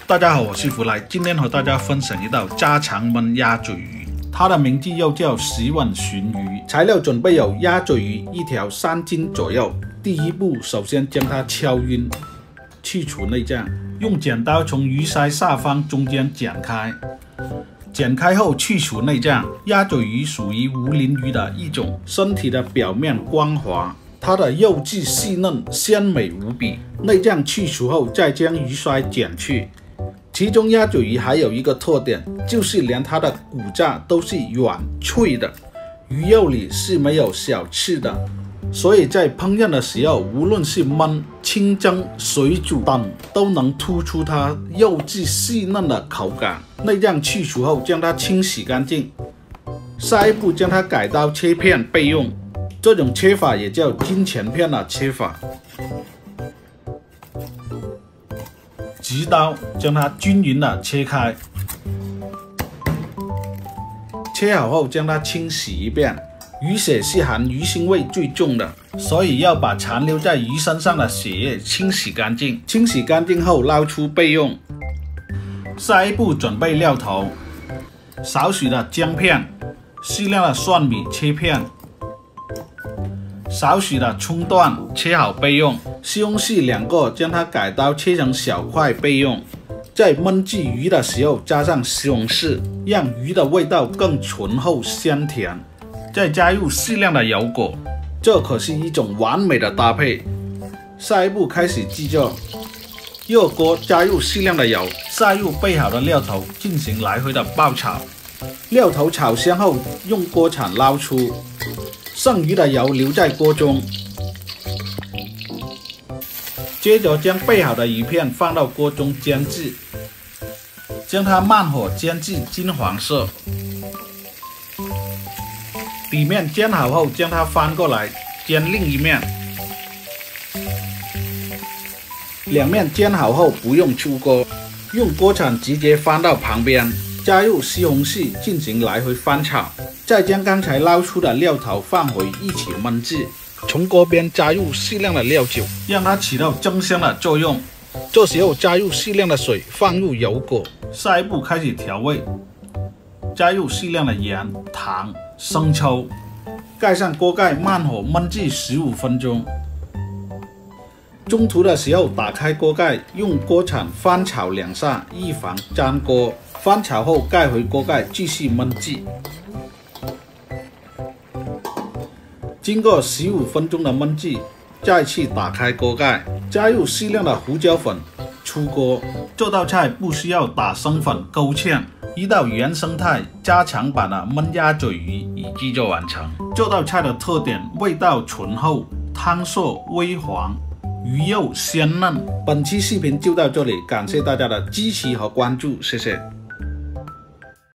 大家好，我是福来，今天和大家分享一道家常焖鸭嘴鱼，它的名字又叫洗碗鲟鱼。材料准备有鸭嘴鱼一条3斤左右。第一步，首先将它敲晕，去除内脏，用剪刀从鱼鳃下方中间剪开。剪开后去除内脏。鸭嘴鱼属于无鳞鱼的一种，身体的表面光滑。 它的肉质细嫩，鲜美无比。内脏去除后，再将鱼鳃剪去。其中鸭嘴鱼还有一个特点，就是连它的骨架都是软脆的，鱼肉里是没有小刺的，所以在烹饪的时候，无论是焖、清蒸、水煮等，都能突出它肉质细嫩的口感。内脏去除后，将它清洗干净。下一步将它改刀切片备用。 这种切法也叫金钱片的切法。直刀将它均匀的切开，切好后将它清洗一遍。鱼血是含鱼腥味最重的，所以要把残留在鱼身上的血液清洗干净。清洗干净后捞出备用。下一步准备料头：少许的姜片，适量的蒜米切片。 少许的葱段切好备用，西红柿2个，将它改刀切成小块备用。在焖制鱼的时候加上西红柿，让鱼的味道更醇厚鲜甜。再加入适量的油果，这可是一种完美的搭配。下一步开始制作，热锅加入适量的油，下入备好的料头进行来回的爆炒。料头炒香后，用锅铲捞出。 剩余的油留在锅中，接着将备好的鱼片放到锅中煎制，将它慢火煎至金黄色。底面煎好后，将它翻过来煎另一面。两面煎好后不用出锅，用锅铲直接翻到旁边，加入西红柿进行来回翻炒。 再将刚才捞出的料头放回一起焖制，从锅边加入适量的料酒，让它起到增香的作用。这时候加入适量的水，放入油果。下一步开始调味，加入适量的盐、糖、生抽，盖上锅盖，慢火焖至15分钟。中途的时候打开锅盖，用锅铲翻炒2下，以防粘锅。翻炒后盖回锅盖，继续焖制。 经过15分钟的焖制，再次打开锅盖，加入适量的胡椒粉，出锅。这道菜不需要打生粉勾芡，一道原生态加强版的焖鸭嘴鱼已制作完成。这道菜的特点，味道醇厚，汤色微黄，鱼肉鲜嫩。本期视频就到这里，感谢大家的支持和关注，谢谢。